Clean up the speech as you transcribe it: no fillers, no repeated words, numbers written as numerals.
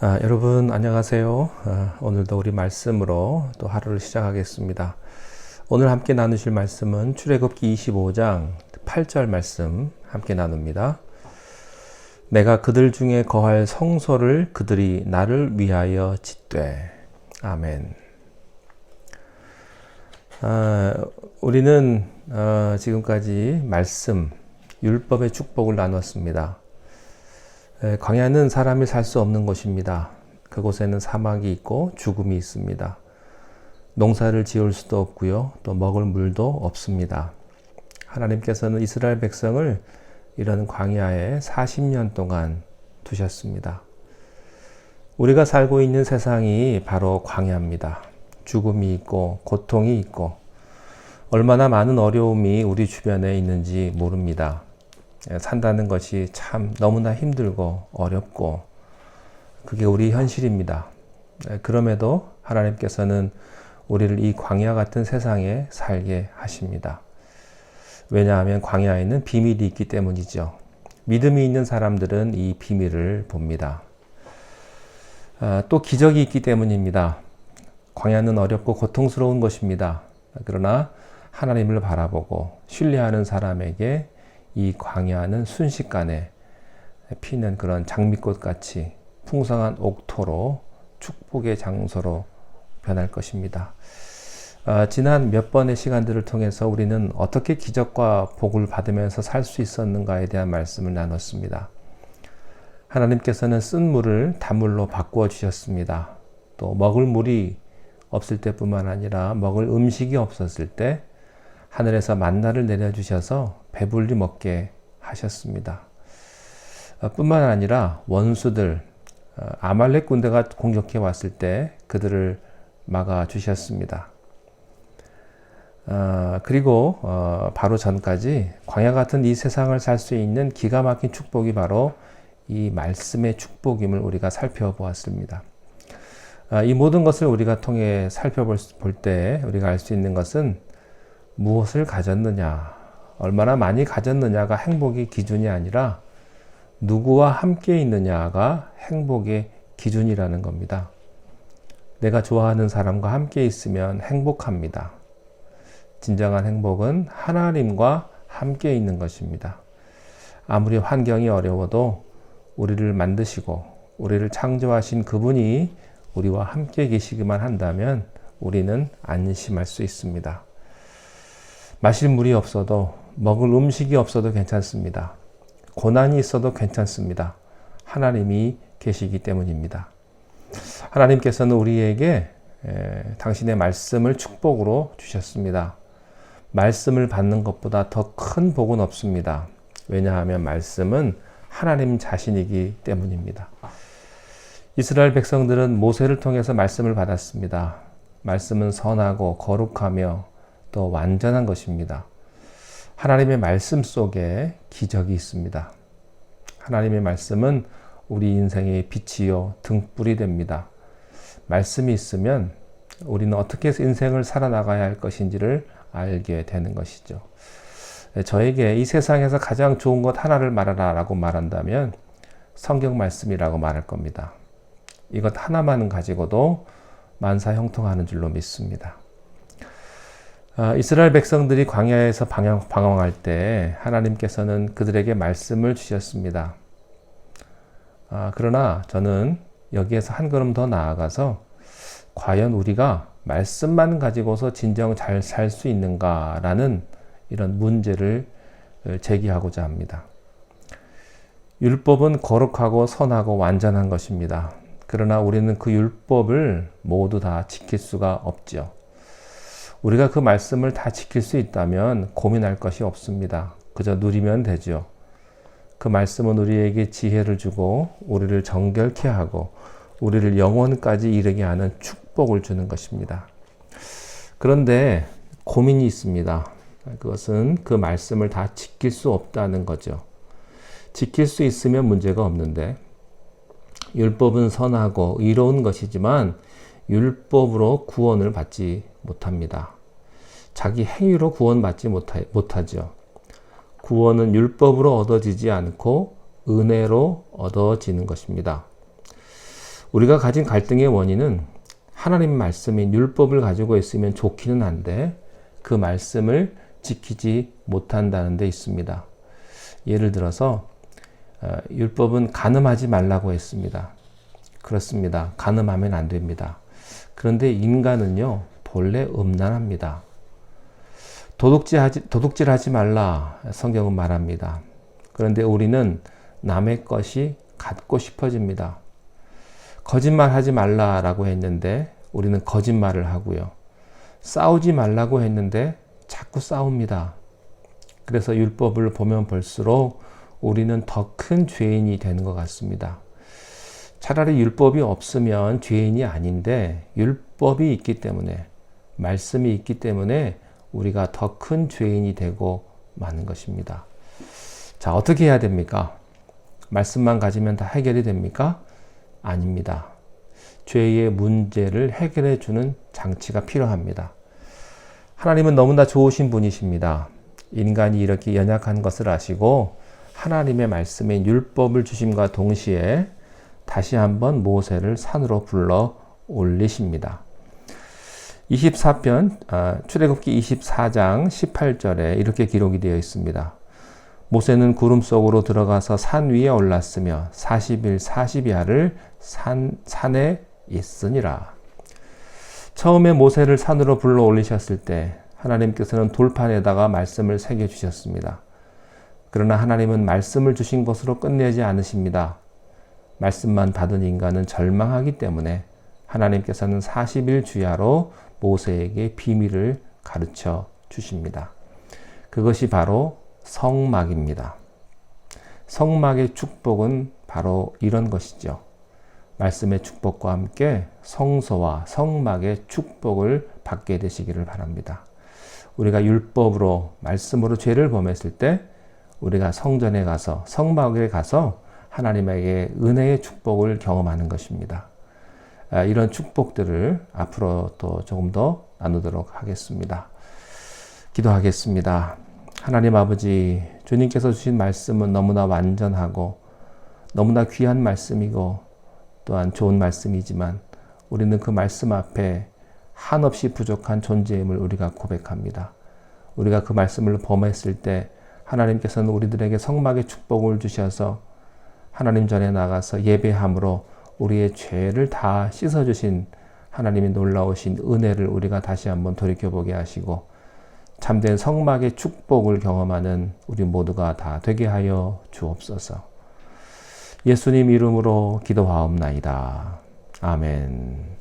여러분 안녕하세요. 오늘도 우리 말씀으로 또 하루를 시작하겠습니다. 오늘 함께 나누실 말씀은 출애굽기 25장 8절 말씀 함께 나눕니다. 내가 그들 중에 거할 성소를 그들이 나를 위하여 짓되. 아멘. 우리는 지금까지 말씀, 율법의 축복을 나눴습니다. 광야는 사람이 살 수 없는 곳입니다. 그곳에는 사막이 있고 죽음이 있습니다. 농사를 지을 수도 없고요. 또 먹을 물도 없습니다. 하나님께서는 이스라엘 백성을 이런 광야에 40년 동안 두셨습니다. 우리가 살고 있는 세상이 바로 광야입니다. 죽음이 있고 고통이 있고 얼마나 많은 어려움이 우리 주변에 있는지 모릅니다. 산다는 것이 참 너무나 힘들고 어렵고 그게 우리 현실입니다. 그럼에도 하나님께서는 우리를 이 광야 같은 세상에 살게 하십니다. 왜냐하면 광야에는 비밀이 있기 때문이죠. 믿음이 있는 사람들은 이 비밀을 봅니다. 또 기적이 있기 때문입니다. 광야는 어렵고 고통스러운 것입니다. 그러나 하나님을 바라보고 신뢰하는 사람에게 이 광야는 순식간에 피는 그런 장미꽃같이 풍성한 옥토로 축복의 장소로 변할 것입니다. 지난 몇 번의 시간들을 통해서 우리는 어떻게 기적과 복을 받으면서 살 수 있었는가에 대한 말씀을 나눴습니다. 하나님께서는 쓴 물을 단물로 바꾸어 주셨습니다. 또 먹을 물이 없을 때뿐만 아니라 먹을 음식이 없었을 때 하늘에서 만나를 내려주셔서 배불리 먹게 하셨습니다. 뿐만 아니라 원수들, 아말렉 군대가 공격해 왔을 때 그들을 막아 주셨습니다. 그리고 바로 전까지 광야 같은 이 세상을 살 수 있는 기가 막힌 축복이 바로 이 말씀의 축복임을 우리가 살펴보았습니다. 이 모든 것을 우리가 통해 살펴볼 때 우리가 알 수 있는 것은 무엇을 가졌느냐, 얼마나 많이 가졌느냐가 행복의 기준이 아니라 누구와 함께 있느냐가 행복의 기준이라는 겁니다. 내가 좋아하는 사람과 함께 있으면 행복합니다. 진정한 행복은 하나님과 함께 있는 것입니다. 아무리 환경이 어려워도 우리를 만드시고 우리를 창조하신 그분이 우리와 함께 계시기만 한다면 우리는 안심할 수 있습니다. 마실 물이 없어도 먹을 음식이 없어도 괜찮습니다. 고난이 있어도 괜찮습니다. 하나님이 계시기 때문입니다. 하나님께서는 우리에게 당신의 말씀을 축복으로 주셨습니다. 말씀을 받는 것보다 더 큰 복은 없습니다. 왜냐하면 말씀은 하나님 자신이기 때문입니다. 이스라엘 백성들은 모세를 통해서 말씀을 받았습니다. 말씀은 선하고 거룩하며 또 완전한 것입니다. 하나님의 말씀 속에 기적이 있습니다. 하나님의 말씀은 우리 인생의 빛이요 등불이 됩니다. 말씀이 있으면 우리는 어떻게 해서 인생을 살아나가야 할 것인지를 알게 되는 것이죠. 저에게 이 세상에서 가장 좋은 것 하나를 말하라 라고 말한다면 성경 말씀이라고 말할 겁니다. 이것 하나만 가지고도 만사형통하는 줄로 믿습니다. 이스라엘 백성들이 광야에서 방황할 때 하나님께서는 그들에게 말씀을 주셨습니다. 그러나 저는 여기에서 한 걸음 더 나아가서 과연 우리가 말씀만 가지고서 진정 잘 살 수 있는가라는 이런 문제를 제기하고자 합니다. 율법은 거룩하고 선하고 완전한 것입니다. 그러나 우리는 그 율법을 모두 다 지킬 수가 없죠. 우리가 그 말씀을 다 지킬 수 있다면 고민할 것이 없습니다. 그저 누리면 되죠. 그 말씀은 우리에게 지혜를 주고 우리를 정결케 하고 우리를 영원까지 이르게 하는 축복을 주는 것입니다. 그런데 고민이 있습니다. 그것은 그 말씀을 다 지킬 수 없다는 거죠. 지킬 수 있으면 문제가 없는데 율법은 선하고 의로운 것이지만 율법으로 구원을 받지 못합니다. 자기 행위로 구원받지 못하죠. 구원은 율법으로 얻어지지 않고 은혜로 얻어지는 것입니다. 우리가 가진 갈등의 원인은 하나님 말씀인 율법을 가지고 있으면 좋기는 한데 그 말씀을 지키지 못한다는 데 있습니다. 예를 들어서 율법은 간음하지 말라고 했습니다. 그렇습니다. 간음하면 안 됩니다. 그런데 인간은요, 본래 음란합니다. 도둑질하지 말라 성경은 말합니다. 그런데 우리는 남의 것이 갖고 싶어집니다. 거짓말하지 말라라고 했는데 우리는 거짓말을 하고요. 싸우지 말라고 했는데 자꾸 싸웁니다. 그래서 율법을 보면 볼수록 우리는 더 큰 죄인이 되는 것 같습니다. 차라리 율법이 없으면 죄인이 아닌데 율법이 있기 때문에, 말씀이 있기 때문에 우리가 더 큰 죄인이 되고 마는 것입니다. 자, 어떻게 해야 됩니까? 말씀만 가지면 다 해결이 됩니까? 아닙니다. 죄의 문제를 해결해 주는 장치가 필요합니다. 하나님은 너무나 좋으신 분이십니다. 인간이 이렇게 연약한 것을 아시고 하나님의 말씀인 율법을 주심과 동시에 다시 한번 모세를 산으로 불러 올리십니다. 24편, 출애굽기 24장 18절에 이렇게 기록이 되어 있습니다. 모세는 구름 속으로 들어가서 산 위에 올랐으며 40일 40야를 산에 있으니라. 처음에 모세를 산으로 불러 올리셨을 때 하나님께서는 돌판에다가 말씀을 새겨 주셨습니다. 그러나 하나님은 말씀을 주신 것으로 끝내지 않으십니다. 말씀만 받은 인간은 절망하기 때문에 하나님께서는 40일 주야로 모세에게 비밀을 가르쳐 주십니다. 그것이 바로 성막입니다. 성막의 축복은 바로 이런 것이죠. 말씀의 축복과 함께 성소와 성막의 축복을 받게 되시기를 바랍니다. 우리가 율법으로, 말씀으로 죄를 범했을 때 우리가 성전에 가서, 성막에 가서 하나님에게 은혜의 축복을 경험하는 것입니다. 이런 축복들을 앞으로 또 조금 더 나누도록 하겠습니다. 기도하겠습니다. 하나님 아버지, 주님께서 주신 말씀은 너무나 완전하고 너무나 귀한 말씀이고 또한 좋은 말씀이지만 우리는 그 말씀 앞에 한없이 부족한 존재임을 우리가 고백합니다. 우리가 그 말씀을 범했을 때 하나님께서는 우리들에게 성막의 축복을 주셔서 하나님 전에 나가서 예배함으로 우리의 죄를 다 씻어주신 하나님의 놀라우신 은혜를 우리가 다시 한번 돌이켜보게 하시고 참된 성막의 축복을 경험하는 우리 모두가 다 되게 하여 주옵소서. 예수님 이름으로 기도하옵나이다. 아멘.